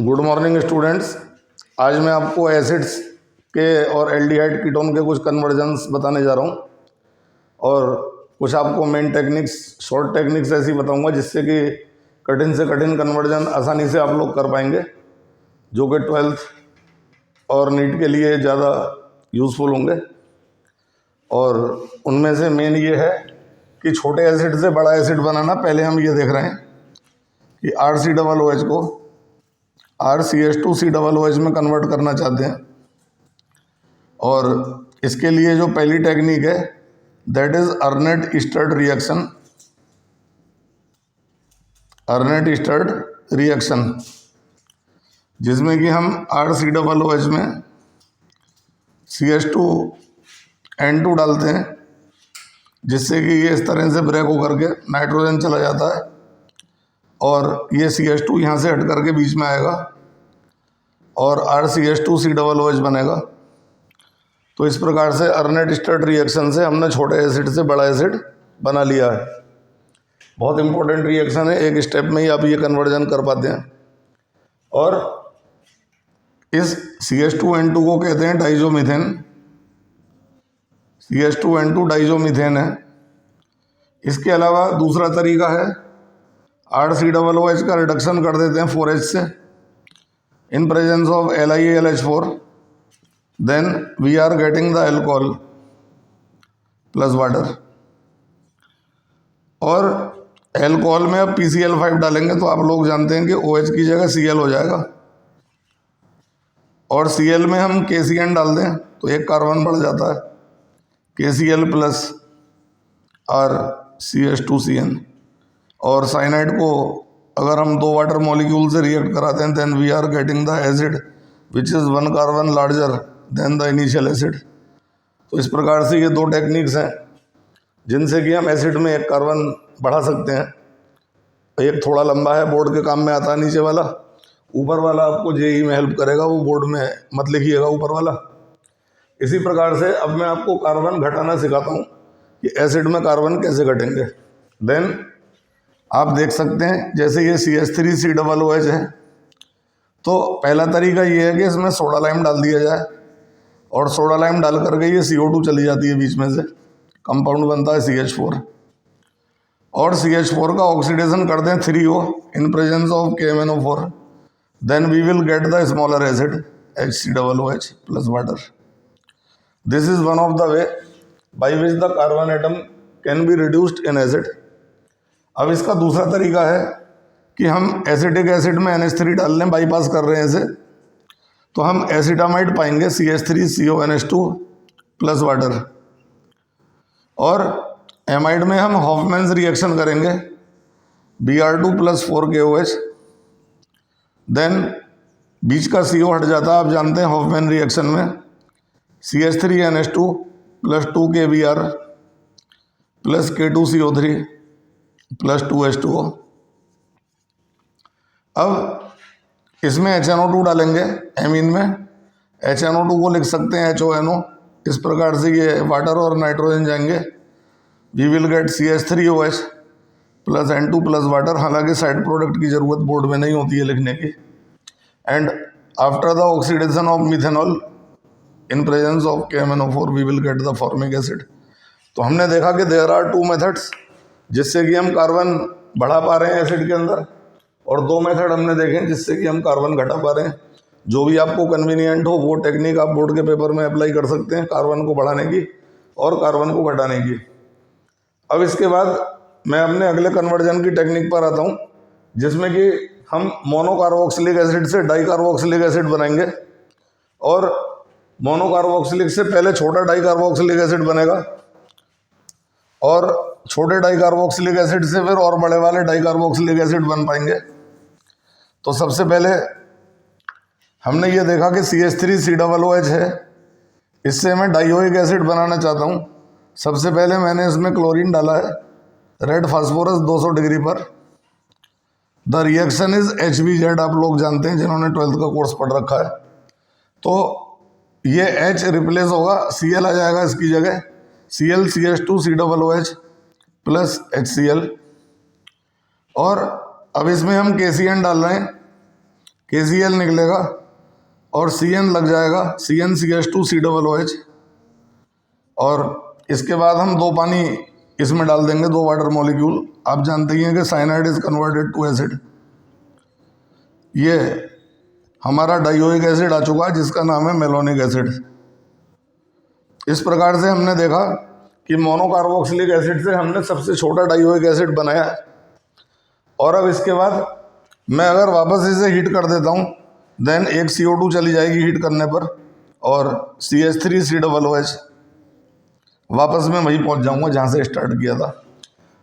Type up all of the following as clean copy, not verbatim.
Good morning students. आज मैं आपको एसिड्स के और एल्डिहाइड कीटोन के कुछ कन्वर्जन्स बताने जा रहा हूँ और कुछ आपको मेन टेक्निक्स, शॉर्ट टेक्निक्स ऐसी बताऊँगा जिससे कि कठिन से कठिन कन्वर्जन आसानी से आप लोग कर पाएंगे, जो कि 12th और नीट के लिए ज़्यादा यूज़फुल होंगे। और उनमें से मेन ये है कि छोटे एसिड से बड़ा एसिड बनाना। पहले हम ये देख रहे हैं कि RCOOH को RCH2COOH में कन्वर्ट करना चाहते हैं, और इसके लिए जो पहली टेक्निक है that is Arndt Eistert reaction. Arndt Eistert reaction जिसमें कि हम RCOOH में CH2N2 डालते हैं, जिससे कि ये इस तरह से ब्रेक होकर के नाइट्रोजन चला जाता है और ये CH2 यहाँ से हट करके बीच में आएगा और RCH2COOH बनेगा। तो इस प्रकार से अर्नेट स्टर्ड रिएक्शन से हमने छोटे एसिड से बड़ा एसिड बना लिया है। बहुत इंपॉर्टेंट रिएक्शन है, एक स्टेप में ही आप ये कन्वर्जन कर पाते हैं। और इस CH2N2 को कहते हैं डाइजोमीथेन। CH2N2 डाइजोमीथेन है। इसके अलावा दूसरा तरीका है, RCOOH का रिडक्शन कर देते हैं 4H से in presence of LiAlH4, then we are getting the alcohol plus water. और एल्कोहल में अब PCl5 डालेंगे तो आप लोग जानते हैं कि OH की जगह Cl हो जाएगा, और Cl में हम KCN डाल दें तो एक कार्बन बढ़ जाता है, KCl प्लस RCH2CN। और साइनाइड को अगर हम 2 वाटर मॉलिक्यूल से रिएक्ट कराते हैं then we are getting the acid which is 1 carbon larger than the initial acid. तो इस प्रकार से ये 2 टेक्निक्स हैं जिनसे कि हम एसिड में एक कार्बन बढ़ा सकते हैं। एक थोड़ा लंबा है, बोर्ड के काम में आता है नीचे वाला, ऊपर वाला आपको JEE में हेल्प करेगा, वो बोर्ड में मत लिखिएगा ऊपर वाला। इसी प्रकार से अब मैं आपको कार्बन घटाना सिखाता हूँ कि एसिड में कार्बन कैसे घटेंगे। देन आप देख सकते हैं जैसे ये CH3COOH है, तो पहला तरीका ये है कि इसमें सोडा लाइम डाल दिया जाए और सोडा लाइम डाल करके ये CO2 चली जाती है बीच में से, कंपाउंड बनता है CH4, और CH4 का ऑक्सीडेशन कर दें 3O in presence of KMnO4, then we will get the smaller acid HCOOH plus water. This is one of the way by which the carbon atom can be reduced in acid. अब इसका दूसरा तरीका है कि हम acetic acid में NH3 डाल लें, बाईपास कर रहे हैं इसे, तो हम एसिटामाइड पाएंगे CH3CONH2 प्लस वाटर। और एमाइड में हम हॉफमैन्स रिएक्शन करेंगे Br2 प्लस 4KOH, देन बीच का CO हट जाता है, आप जानते हैं हॉफमैन रिएक्शन में CH3NH2 plus 2KBr plus K2CO3 plus 2H2O। अब इसमें HNO2 डालेंगे एमीन में, HNO2 को लिख सकते हैं HONO। इस प्रकार से ये वाटर और नाइट्रोजन जाएंगे, we will get CH3OH plus N2 plus water. हालांकि साइड प्रोडक्ट की ज़रूरत बोर्ड में नहीं होती है लिखने की। And after the oxidation of methanol in presence of KMnO4 we will get the formic acid. तो हमने देखा कि देयर आर 2 मेथड्स जिससे कि हम कार्बन बढ़ा पा रहे हैं एसिड के अंदर, और 2 मेथड हमने देखे जिससे कि हम कार्बन घटा पा रहे हैं। जो भी आपको कन्वीनियंट हो वो टेक्निक आप बोर्ड के पेपर में अप्लाई कर सकते हैं, कार्बन को बढ़ाने की और कार्बन को घटाने की। अब इसके बाद मैं अपने अगले कन्वर्जन की टेक्निक पर आता हूँ, जिसमें कि हम मोनोकार्बोक्सिलिक एसिड से डाइकार्बोक्सिलिक एसिड बनाएंगे। और मोनोकार्बोक्सिलिक से पहले छोटा डाइकार्बोक्सिलिक एसिड बनेगा, और छोटे डाइकार्बोक्सिलिक एसिड से फिर और बड़े वाले डाइकार्बोक्सिलिक एसिड बन पाएंगे। तो सबसे पहले हमने ये देखा कि CH3COOH है, इससे मैं डाइओइक एसिड बनाना चाहता हूँ। सबसे पहले मैंने इसमें क्लोरीन डाला है, रेड फास्फोरस 200 डिग्री पर। द रिएक्शन इज HBZ, आप लोग जानते हैं जिन्होंने 12th का कोर्स पढ़ रखा है। तो ये H रिप्लेस होगा, Cl आ जाएगा इसकी जगह, Cl CH2COOH प्लस HCl। और अब इसमें हम KCN डाल रहे हैं। KCl निकलेगा और CN लग जाएगा, CnCH2COOH। और इसके बाद हम 2 पानी इसमें डाल देंगे, 2 वाटर मॉलिक्यूल। आप जानते ही हैं कि cyanide is converted to acid. ये हमारा डाइओइक एसिड आ चुका है जिसका नाम है मेलोनिक एसिड। इस प्रकार से हमने देखा कि मोनोकार्बोक्सिलिक एसिड से हमने सबसे छोटा डाइओइक एसिड बनाया। और अब इसके बाद मैं अगर वापस इसे हीट कर देता हूँ, देन एक CO2 चली जाएगी हीट करने पर, और CH3COOH, वापस मैं वहीं पहुँच जाऊँगा जहाँ से स्टार्ट किया था।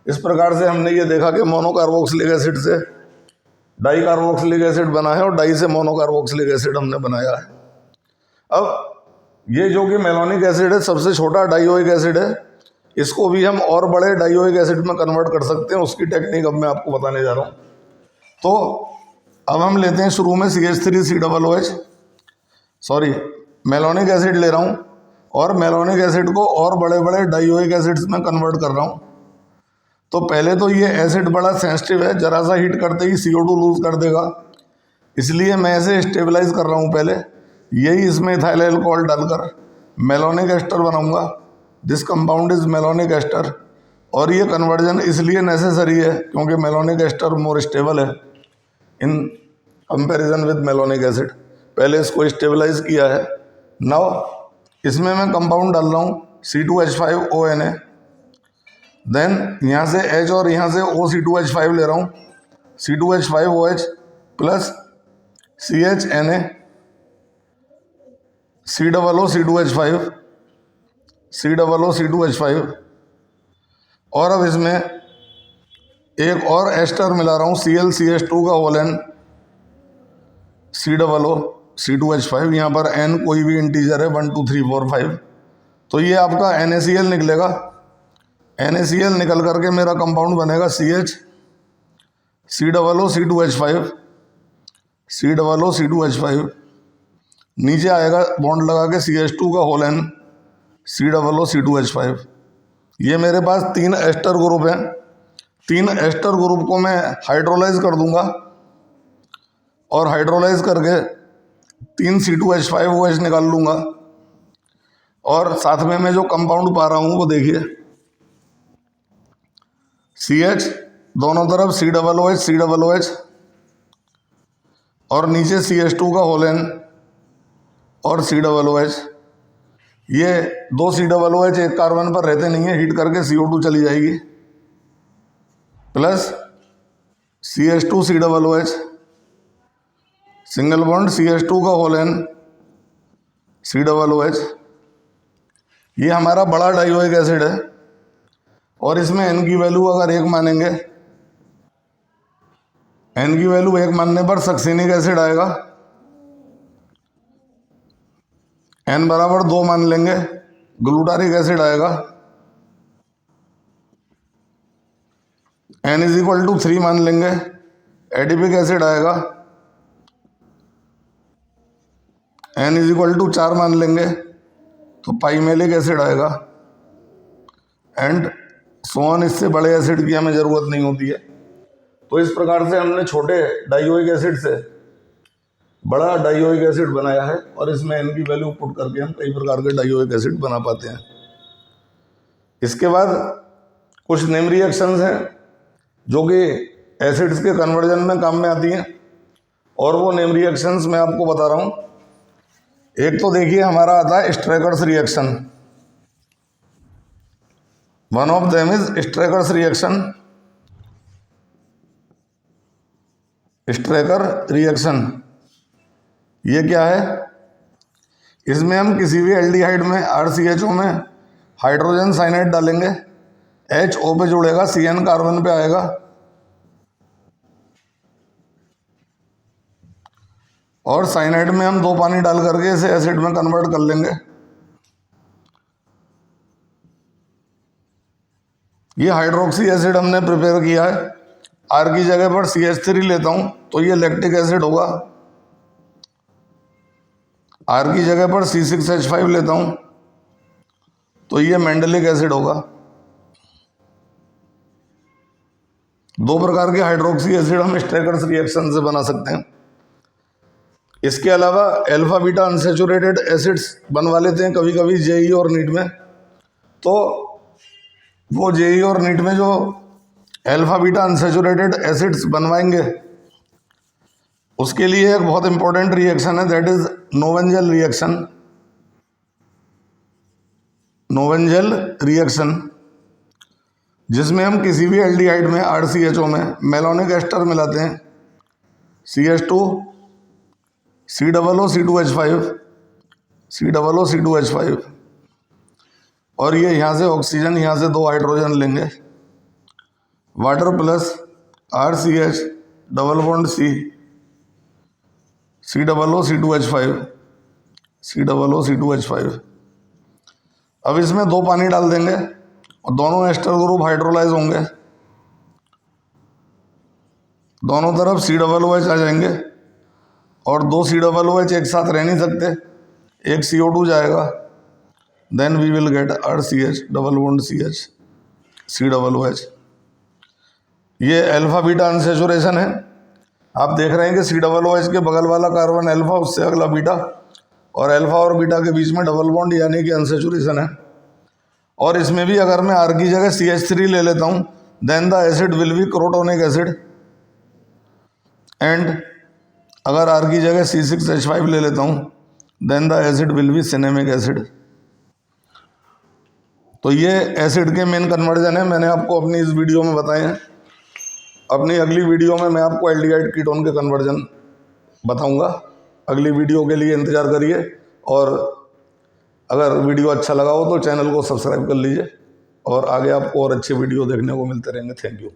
इस प्रकार से हमने ये देखा कि मोनोकार्बोक्सिलिक एसिड से डाई कार्बोक्सिलिक एसिड बना है और डाई से मोनोकार्बोक्सिलिक एसिड हमने बनाया है। अब ये जो कि मेलोनिक एसिड है, सबसे छोटा डाइओइक एसिड है, इसको भी हम और बड़े डाइओइक एसिड में कन्वर्ट कर सकते हैं। उसकी टेक्निक अब मैं आपको बताने जा रहा हूँ। तो अब हम लेते हैं शुरू में CH3COOH, सॉरी मेलोनिक एसिड ले रहा हूँ, और मेलोनिक एसिड को और बड़े बड़े डाइओइक एसिड्स में कन्वर्ट कर रहा हूँ। तो पहले तो ये एसिड बड़ा सेंसिटिव है, जरा सा हीट करते ही CO2 लूज कर देगा, इसलिए मैं इसे स्टेबलाइज कर रहा हूँ पहले। यही इसमें इथाइल अल्कोहल डालकर मेलोनिक एस्टर बनाऊंगा। This compound is malonic ester. और ये कन्वर्जन इसलिए नेसेसरी है क्योंकि मेलोनिक एस्टर मोर स्टेबल है in comparison with malonic acid. पहले इसको स्टेबलाइज किया है। नाउ इसमें मैं कंपाउंड डाल रहा हूँ C2H5ONa। देन यहाँ से H और यहाँ से O, C2H5 ले रहा हूँ, C2H5OH plus CHNa, COOC2H5, COOC2H5। और अब इसमें एक और एस्टर मिला रहा हूँ ClCH2 का होल N, COOC2H5। यहाँ पर N कोई भी इंटीजर है, 1 2 3 4 5। तो ये आपका NaCl निकलेगा। NaCl निकल करके मेरा कंपाउंड बनेगा CH, COOC2H5, COOC2H5। नीचे आएगा बॉन्ड लगा के CH2 का होल N, COOC2H5। ये मेरे पास 3 एस्टर ग्रुप हैं। 3 एस्टर ग्रुप को मैं हाइड्रोलाइज कर दूंगा, और हाइड्रोलाइज करके 3 C2H5OH निकाल लूँगा। और साथ में मैं जो कंपाउंड पा रहा हूँ वो देखिए, CH दोनों तरफ COOH, और नीचे CH2 का होल N और COOH। ये 2 COOH एक कार्बन पर रहते नहीं है, हीट करके CO2 चली जाएगी, plus CH2COOH, single bond CH2 का होल N, COOH। ये हमारा बड़ा डाइओइक एसिड है, और इसमें N की वैल्यू अगर 1 मानेंगे, N की वैल्यू 1 मानने पर सक्सिनिक एसिड आएगा। N बराबर 2 मान लेंगे, ग्लूटारिक एसिड आएगा। N = 3 मान लेंगे, एडिपिक एसिड आएगा। N = 4 मान लेंगे तो पाइमेलिक एसिड आएगा। एंड सोन, इससे बड़े एसिड की हमें ज़रूरत नहीं होती है। तो इस प्रकार से हमने छोटे डाइओइक एसिड से बड़ा डाइओइक एसिड बनाया है, और इसमें N की वैल्यू पुट करके हम कई प्रकार के डाइओइक एसिड बना पाते हैं। इसके बाद कुछ नेम रिएक्शंस हैं जो कि एसिड्स के कन्वर्जन में काम में आती हैं, और वो नेम रिएक्शंस मैं आपको बता रहा हूँ। एक तो देखिए हमारा आता है Strecker's reaction. One of them is Strecker's reaction. Strecker reaction ये क्या है? इसमें हम किसी भी एल्डिहाइड में RCHO में हाइड्रोजन साइनाइड डालेंगे, HO पे जुड़ेगा, CN कार्बन पे आएगा, और साइनाइड में हम 2 पानी डाल करके इसे एसिड में कन्वर्ट कर लेंगे। ये हाइड्रोक्सी एसिड हमने प्रिपेयर किया है। R की जगह पर CH3 लेता हूं तो ये लैक्टिक एसिड होगा। R की जगह पर C6H5 लेता हूं तो ये मेंडेलिक एसिड होगा। 2 प्रकार के हाइड्रोक्सी एसिड हम स्ट्रेकर्स रिएक्शन से बना सकते हैं। इसके अलावा अल्फा बीटा अनसेचुरेटेड एसिड्स बनवा लेते हैं कभी कभी जेई और नीट में। तो वो जेई और नीट में जो अल्फा बीटा अनसेचुरेटेड एसिड्स बनवाएंगे उसके लिए एक बहुत इंपॉर्टेंट रिएक्शन है, दैट इज नोवेंजल रिएक्शन। नोवेंजल रिएक्शन जिसमें हम किसी भी एल्डिहाइड में RCHO में मेलोनिक एस्टर मिलाते हैं, CH2 COO C2H5 और ये यहाँ से ऑक्सीजन, यहाँ से 2 हाइड्रोजन लेंगे, water plus RCH double bond COO C2H5। अब इसमें 2 पानी डाल देंगे और दोनों एस्टर ग्रुप हाइड्रोलाइज होंगे, दोनों तरफ COOH आ जाएंगे और 2 COOH एक साथ रह नहीं सकते, एक CO2 जाएगा, then we will get RCH double bond CH COOH। ये अल्फा बीटा अनसेचुरेशन है। आप देख रहे हैं कि COOH के बगल वाला कार्बन अल्फा, उससे अगला बीटा, और अल्फा और बीटा के बीच में डबल बॉन्ड यानी कि अनसेचुरेशन है। और इसमें भी अगर मैं R की जगह CH3 ले लेता हूँ then the acid will be crotonic acid, and अगर R की जगह C6H5 ले लेता हूँ then the acid will be cinnamic acid. तो ये एसिड के मेन कन्वर्जन है, मैंने आपको अपनी इस वीडियो में बताए हैं। अपनी अगली वीडियो में मैं आपको एल्डिहाइड कीटोन के कन्वर्जन बताऊंगा। अगली वीडियो के लिए इंतज़ार करिए, और अगर वीडियो अच्छा लगा हो तो चैनल को सब्सक्राइब कर लीजिए, और आगे आपको और अच्छे वीडियो देखने को मिलते रहेंगे। Thank you.